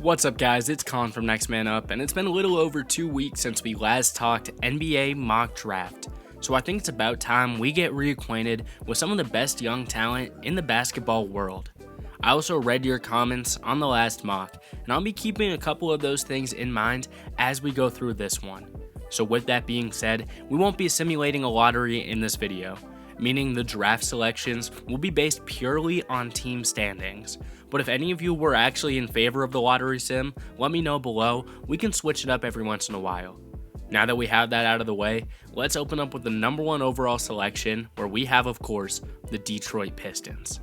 What's up guys, it's Colin from Next Man Up, and it's been a little over 2 weeks since we last talked NBA mock draft. So I think it's about time we get reacquainted with some of the best young talent in the basketball world. I also read your comments on the last mock, and I'll be keeping a couple of those things in mind as we go through this one. So with that being said, we won't be simulating a lottery in this video, meaning the draft selections will be based purely on team standings. But if any of you were actually in favor of the lottery sim, let me know below. We can switch it up every once in a while. Now that we have that out of the way, let's open up with the number 1 overall selection, where we have, of course, the Detroit Pistons.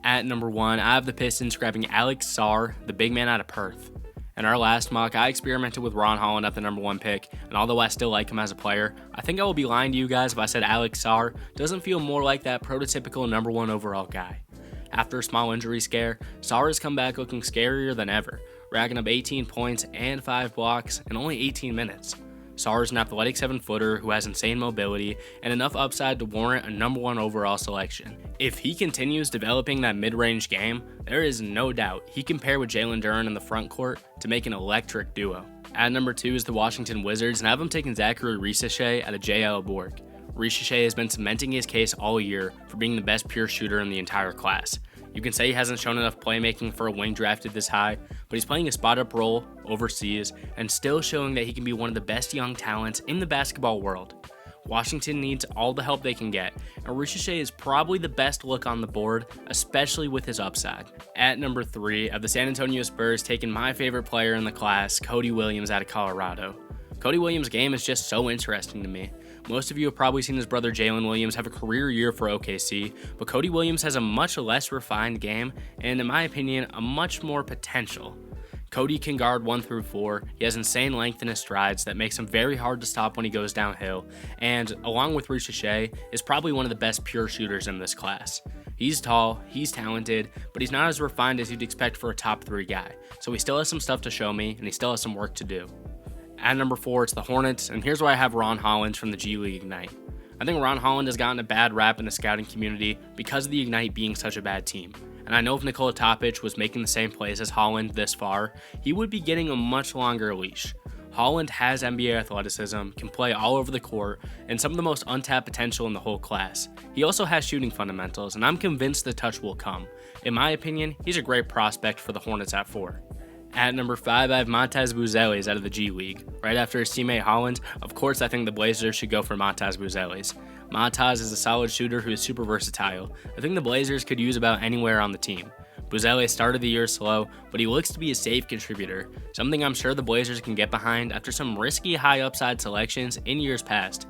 At number 1, I have the Pistons grabbing Alex Sarr, the big man out of Perth. In our last mock, I experimented with Ron Holland at the number 1 pick, and although I still like him as a player, I think I will be lying to you guys if I said Alex Sarr doesn't feel more like that prototypical number 1 overall guy. After a small injury scare, Sarr has come back looking scarier than ever, racking up 18 points and 5 blocks in only 18 minutes. Sarr is an athletic 7-footer who has insane mobility and enough upside to warrant a number 1 overall selection. If he continues developing that mid-range game, there is no doubt he can pair with Jalen Duren in the front court to make an electric duo. At number 2 is the Washington Wizards, and I have them taking Zachary Risacher out of JL Borg. Risacher has been cementing his case all year for being the best pure shooter in the entire class. You can say he hasn't shown enough playmaking for a wing drafted this high, but he's playing a spot-up role overseas and still showing that he can be one of the best young talents in the basketball world. Washington needs all the help they can get, and Risacher is probably the best look on the board, especially with his upside. At number 3, of the San Antonio Spurs taking my favorite player in the class, Cody Williams out of Colorado. Cody Williams' game is just so interesting to me. Most of you have probably seen his brother Jalen Williams have a career year for OKC, but Cody Williams has a much less refined game and, in my opinion, a much more potential. Cody can guard 1 through 4, he has insane length in his strides that makes him very hard to stop when he goes downhill, and, along with Risacher, is probably one of the best pure shooters in this class. He's tall, he's talented, but he's not as refined as you'd expect for a top 3 guy, so he still has some stuff to show me, and he still has some work to do. At number 4, it's the Hornets, and here's why I have Ron Holland from the G League Ignite. I think Ron Holland has gotten a bad rap in the scouting community because of the Ignite being such a bad team. And I know if Nikola Topic was making the same plays as Holland this far, he would be getting a much longer leash. Holland has NBA athleticism, can play all over the court, and some of the most untapped potential in the whole class. He also has shooting fundamentals, and I'm convinced the touch will come. In my opinion, he's a great prospect for the Hornets at 4. At number 5, I have Montez Buzelis out of the G League. Right after his teammate Holland, of course I think the Blazers should go for Montez Buzelis. Montez is a solid shooter who is super versatile. I think the Blazers could use about anywhere on the team. Buzelis started the year slow, but he looks to be a safe contributor, something I'm sure the Blazers can get behind after some risky high upside selections in years past.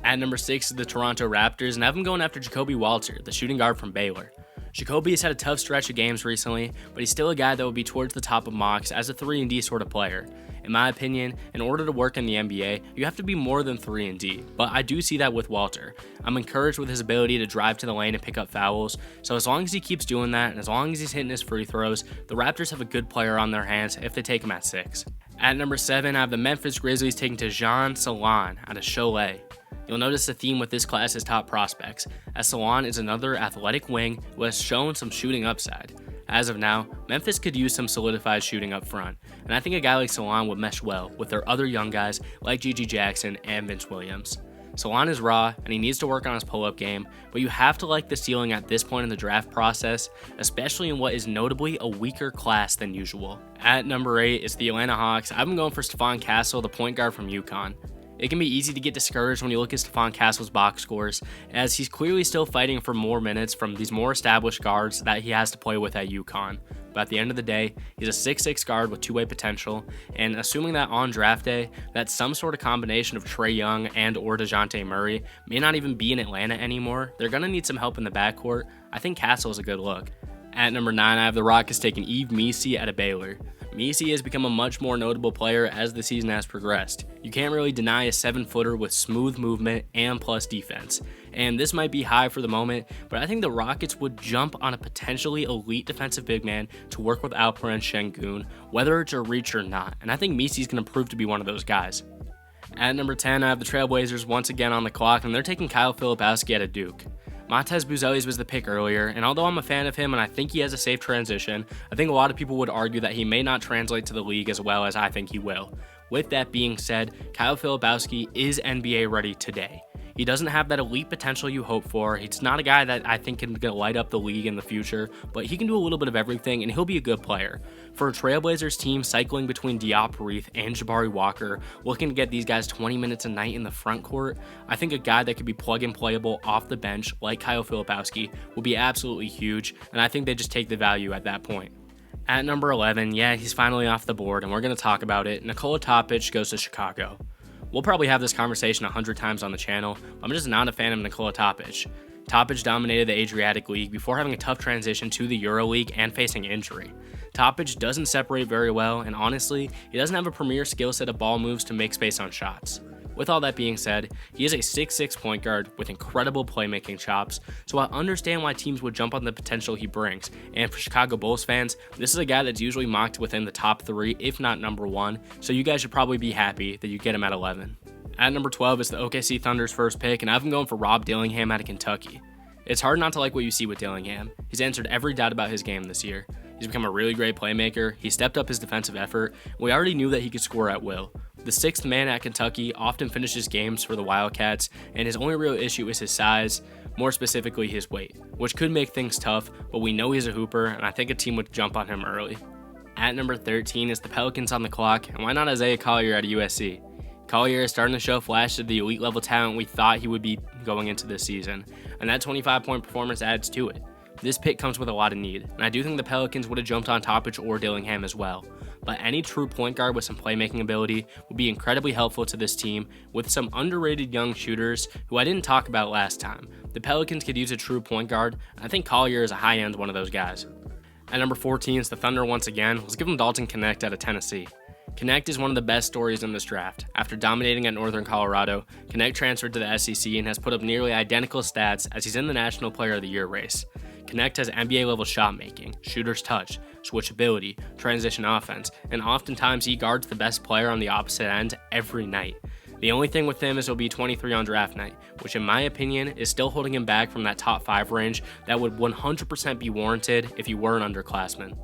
At number 6 is the Toronto Raptors, and I have them going after Jacoby Walter, the shooting guard from Baylor. Jacoby has had a tough stretch of games recently, but he's still a guy that will be towards the top of mocks as a 3-and-D sort of player. In my opinion, in order to work in the NBA, you have to be more than 3-and-D, but I do see that with Walter. I'm encouraged with his ability to drive to the lane and pick up fouls, so as long as he keeps doing that, and as long as he's hitting his free throws, the Raptors have a good player on their hands if they take him at 6. At number 7, I have the Memphis Grizzlies taking Tajon Salon out of Cholet. You'll notice a theme with this class's top prospects, as Salon is another athletic wing who has shown some shooting upside. As of now, Memphis could use some solidified shooting up front, and I think a guy like Salon would mesh well with their other young guys like Gigi Jackson and Vince Williams. Salon is raw, and he needs to work on his pull-up game, but you have to like the ceiling at this point in the draft process, especially in what is notably a weaker class than usual. At number 8 is the Atlanta Hawks. I've been going for Stephon Castle, the point guard from UConn. It can be easy to get discouraged when you look at Stephon Castle's box scores, as he's clearly still fighting for more minutes from these more established guards that he has to play with at UConn. But at the end of the day, he's a 6'6 guard with two-way potential, and assuming that on draft day, that some sort of combination of Trae Young and or DeJounte Murray may not even be in Atlanta anymore, they're going to need some help in the backcourt. I think Castle is a good look. At number 9, I have the Rockets taking Yves Missi out of Baylor. Missi has become a much more notable player as the season has progressed. You can't really deny a 7-footer with smooth movement and plus defense. And this might be high for the moment, but I think the Rockets would jump on a potentially elite defensive big man to work with Alperen Şengün, whether it's a reach or not. And I think Missi's going to prove to be one of those guys. At number 10, I have the Trailblazers once again on the clock, and they're taking Kyle Filipowski out of Duke. Montez Buzelis was the pick earlier, and although I'm a fan of him and I think he has a safe transition, I think a lot of people would argue that he may not translate to the league as well as I think he will. With that being said, Kyle Filipowski is NBA ready today. He doesn't have that elite potential you hope for. He's not a guy that I think can light up the league in the future, but he can do a little bit of everything, and he'll be a good player. For a Trailblazers team cycling between Diop Reith and Jabari Walker, looking to get these guys 20 minutes a night in the front court, I think a guy that could be plug-and playable off the bench like Kyle Filipowski will be absolutely huge, and I think they just take the value at that point. At number 11, yeah, he's finally off the board, and we're going to talk about it. Nikola Topic goes to Chicago. We'll probably have this conversation 100 times on the channel. I'm just not a fan of Nikola Topic. Topic dominated the Adriatic League before having a tough transition to the EuroLeague and facing injury. Topic doesn't separate very well, and honestly, he doesn't have a premier skill set of ball moves to make space on shots. With all that being said, he is a 6'6" point guard with incredible playmaking chops, so I understand why teams would jump on the potential he brings, and for Chicago Bulls fans, this is a guy that's usually mocked within the top 3, if not number 1, so you guys should probably be happy that you get him at 11. At number 12 is the OKC Thunder's first pick, and I've been going for Rob Dillingham out of Kentucky. It's hard not to like what you see with Dillingham. He's answered every doubt about his game this year. He's become a really great playmaker, he stepped up his defensive effort, and we already knew that he could score at will. The sixth man at Kentucky often finishes games for the Wildcats, and his only real issue is his size, more specifically his weight, which could make things tough, but we know he's a hooper, and I think a team would jump on him early. At number 13 is the Pelicans on the clock, and why not Isaiah Collier out of USC? Collier is starting to show flashes of the elite level talent we thought he would be going into this season, and that 25-point performance adds to it. This pick comes with a lot of need, and I do think the Pelicans would have jumped on Topic or Dillingham as well. But any true point guard with some playmaking ability would be incredibly helpful to this team with some underrated young shooters who I didn't talk about last time. The Pelicans could use a true point guard, and I think Collier is a high-end one of those guys. At number 14 is the Thunder once again. Let's give them Dalton Knecht out of Tennessee. Knecht is one of the best stories in this draft. After dominating at Northern Colorado, Knecht transferred to the SEC and has put up nearly identical stats as he's in the National Player of the Year race. Knecht has NBA-level shot making, shooter's touch, switchability, transition offense, and oftentimes he guards the best player on the opposite end every night. The only thing with him is he'll be 23 on draft night, which in my opinion is still holding him back from that top 5 range that would 100% be warranted if he were an underclassman.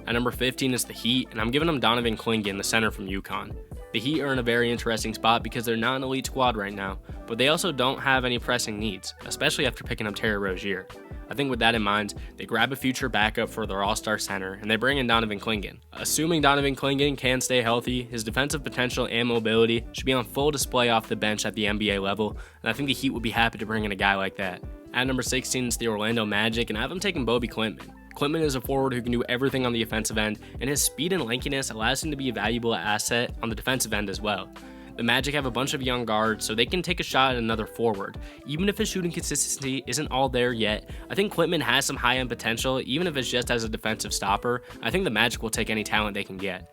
At number 15 is the Heat, and I'm giving them Donovan Clingan, the center from UConn. The Heat are in a very interesting spot because they're not an elite squad right now, but they also don't have any pressing needs, especially after picking up Terry Rozier. I think with that in mind, they grab a future backup for their all-star center, and they bring in Donovan Clingan. Assuming Donovan Clingan can stay healthy, his defensive potential and mobility should be on full display off the bench at the NBA level, and I think the Heat would be happy to bring in a guy like that. At number 16 is the Orlando Magic, and I have them taking Bobby Klintman. Klintman is a forward who can do everything on the offensive end, and his speed and lankiness allows him to be a valuable asset on the defensive end as well. The Magic have a bunch of young guards, so they can take a shot at another forward. Even if his shooting consistency isn't all there yet, I think Klintman has some high-end potential, even if it's just as a defensive stopper. I think the Magic will take any talent they can get.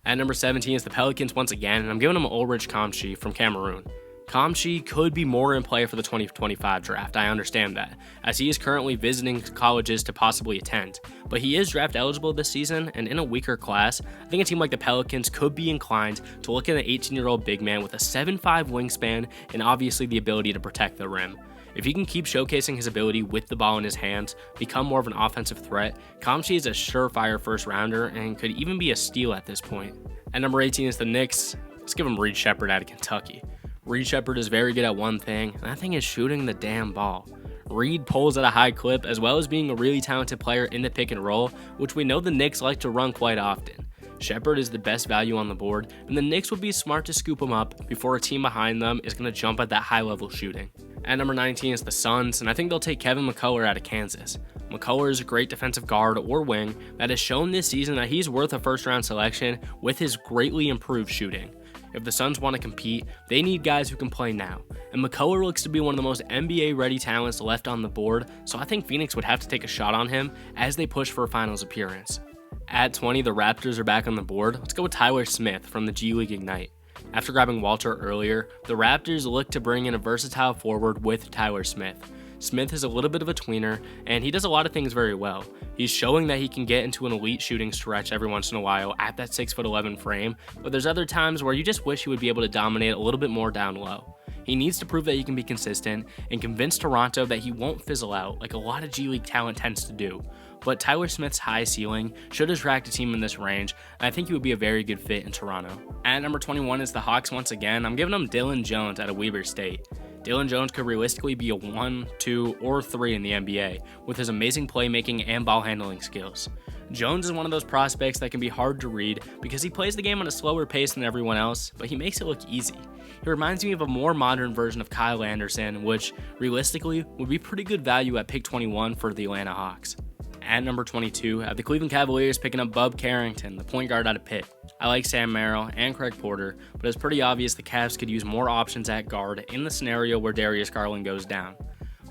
At number 17 is the Pelicans once again, and I'm giving them Ulrich Kamchi from Cameroon. Kamchi could be more in play for the 2025 draft, I understand that, as he is currently visiting colleges to possibly attend, but he is draft eligible this season, and in a weaker class, I think a team like the Pelicans could be inclined to look at an 18-year-old big man with a 7'5" wingspan and obviously the ability to protect the rim. If he can keep showcasing his ability with the ball in his hands, become more of an offensive threat, Kamchi is a surefire first rounder and could even be a steal at this point. At number 18 is the Knicks. Let's give him Reed Sheppard out of Kentucky. Reed Sheppard is very good at one thing, and that thing is shooting the damn ball. Reed pulls at a high clip, as well as being a really talented player in the pick and roll, which we know the Knicks like to run quite often. Sheppard is the best value on the board, and the Knicks would be smart to scoop him up before a team behind them is going to jump at that high-level shooting. At number 19 is the Suns, and I think they'll take Kevin McCullar out of Kansas. McCullar is a great defensive guard or wing that has shown this season that he's worth a first-round selection with his greatly improved shooting. If the Suns want to compete, they need guys who can play now, and McCullar looks to be one of the most NBA-ready talents left on the board, so I think Phoenix would have to take a shot on him as they push for a finals appearance. At 20, the Raptors are back on the board. Let's go with Tyler Smith from the G League Ignite. After grabbing Walter earlier, the Raptors look to bring in a versatile forward with Tyler Smith. Smith is a little bit of a tweener, and he does a lot of things very well. He's showing that he can get into an elite shooting stretch every once in a while at that 6'11" frame, but there's other times where you just wish he would be able to dominate a little bit more down low. He needs to prove that he can be consistent and convince Toronto that he won't fizzle out like a lot of G League talent tends to do. But Tyler Smith's high ceiling should attract a team in this range, and I think he would be a very good fit in Toronto. At number 21 is the Hawks once again. I'm giving them Dylan Jones out of Weber State. Dylan Jones could realistically be a 1, 2, or 3 in the NBA with his amazing playmaking and ball handling skills. Jones is one of those prospects that can be hard to read because he plays the game at a slower pace than everyone else, but he makes it look easy. He reminds me of a more modern version of Kyle Anderson, which realistically would be pretty good value at pick 21 for the Atlanta Hawks. At number 22, I have the Cleveland Cavaliers picking up Bub Carrington, the point guard out of Pitt. I like Sam Merrill and Craig Porter, but it's pretty obvious the Cavs could use more options at guard in the scenario where Darius Garland goes down.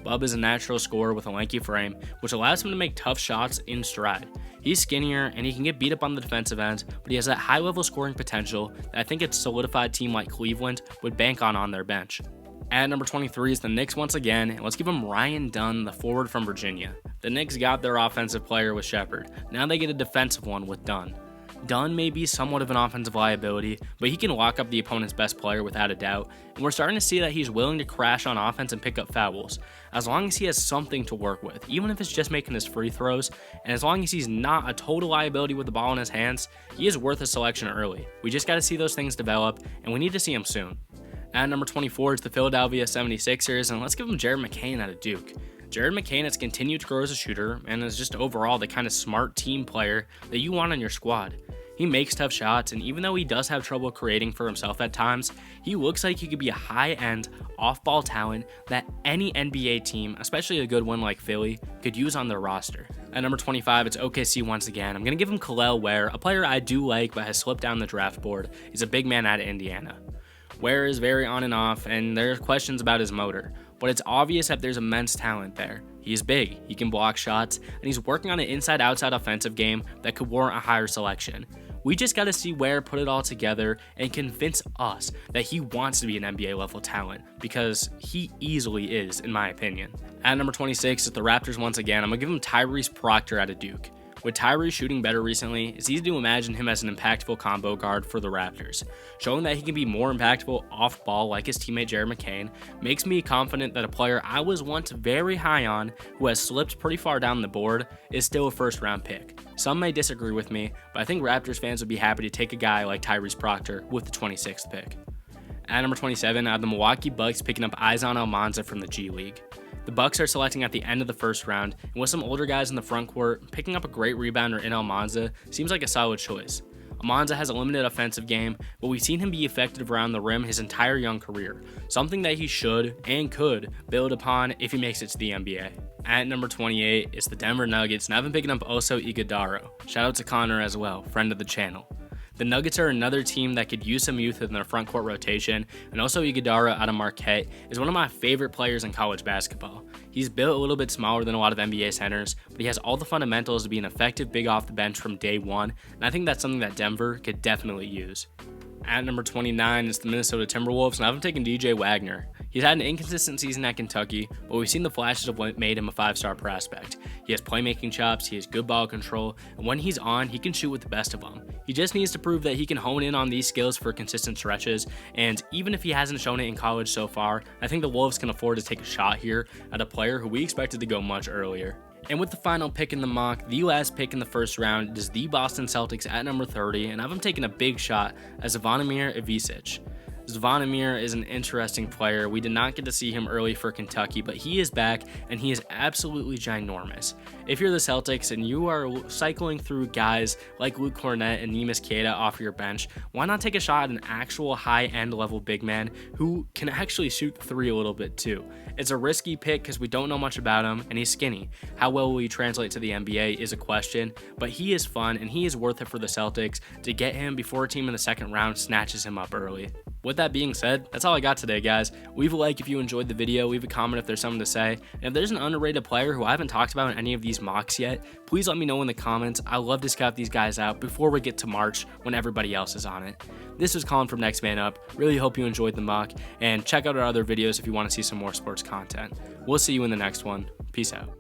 Bub is a natural scorer with a lanky frame, which allows him to make tough shots in stride. He's skinnier and he can get beat up on the defensive end, but he has that high-level scoring potential that I think a solidified team like Cleveland would bank on their bench. At number 23 is the Knicks once again, and let's give them Ryan Dunn, the forward from Virginia. The Knicks got their offensive player with Shepherd. Now they get a defensive one with Dunn. Dunn may be somewhat of an offensive liability, but he can lock up the opponent's best player without a doubt, and we're starting to see that he's willing to crash on offense and pick up fouls, as long as he has something to work with, even if it's just making his free throws, and as long as he's not a total liability with the ball in his hands, he is worth a selection early. We just got to see those things develop, and we need to see him soon. At number 24 is the Philadelphia 76ers, and let's give him Jared McCain out of Duke. Jared McCain has continued to grow as a shooter and is just overall the kind of smart team player that you want on your squad. He makes tough shots, and even though he does have trouble creating for himself at times, he looks like he could be a high-end, off-ball talent that any NBA team, especially a good one like Philly, could use on their roster. At number 25, it's OKC once again. I'm going to give him Kel'el Ware, a player I do like but has slipped down the draft board. He's a big man out of Indiana. Ware is very on and off, and there are questions about his motor, but it's obvious that there's immense talent there. He's big, he can block shots, and he's working on an inside-outside offensive game that could warrant a higher selection. We just got to see Ware put it all together and convince us that he wants to be an NBA-level talent, because he easily is, in my opinion. At number 26 is the Raptors once again. I'm going to give him Tyrese Proctor out of Duke. With Tyrese shooting better recently, it's easy to imagine him as an impactful combo guard for the Raptors. Showing that he can be more impactful off ball like his teammate Jared McCain makes me confident that a player I was once very high on, who has slipped pretty far down the board, is still a first round pick. Some may disagree with me, but I think Raptors fans would be happy to take a guy like Tyrese Proctor with the 26th pick. At number 27, I have the Milwaukee Bucks picking up Izan Almanza from the G League. The Bucks are selecting at the end of the first round, and with some older guys in the front court, picking up a great rebounder in Almanza seems like a solid choice. Almanza has a limited offensive game, but we've seen him be effective around the rim his entire young career, something that he should and could build upon if he makes it to the NBA. At number 28 is the Denver Nuggets, and I've been picking up Oso Iguodaro. Shout out to Connor as well, friend of the channel. The Nuggets are another team that could use some youth in their front court rotation, and also Iguodaro out of Marquette is one of my favorite players in college basketball. He's built a little bit smaller than a lot of NBA centers, but he has all the fundamentals to be an effective big off the bench from day one, and I think that's something that Denver could definitely use. At number 29 is the Minnesota Timberwolves, and I've taken DJ Wagner. He's had an inconsistent season at Kentucky, but we've seen the flashes of what made him a 5-star prospect. He has playmaking chops, he has good ball control, and when he's on, he can shoot with the best of them. He just needs to prove that he can hone in on these skills for consistent stretches, and even if he hasn't shown it in college so far, I think the Wolves can afford to take a shot here at a player who we expected to go much earlier. And with the final pick in the mock, the last pick in the first round is the Boston Celtics at number 30, and I've taken a big shot as Zvonimir Ivicic. Zvonimir is an interesting player. We did not get to see him early for Kentucky, but he is back, and he is absolutely ginormous. If you're the Celtics and you are cycling through guys like Luke Cornett and Neemias Queta off your bench, why not take a shot at an actual high-end level big man who can actually shoot the three a little bit too? It's a risky pick because we don't know much about him, and he's skinny. How well will he translate to the NBA is a question, but he is fun, and he is worth it for the Celtics to get him before a team in the second round snatches him up early. With that being said, that's all I got today, guys. Leave a like if you enjoyed the video, leave a comment if there's something to say, and if there's an underrated player who I haven't talked about in any of these mocks yet, please let me know in the comments. I love to scout these guys out before we get to March when everybody else is on it. This is Colin from Next Man Up. Really hope you enjoyed the mock, and check out our other videos if you want to see some more sports content. We'll see you in the next one. Peace out.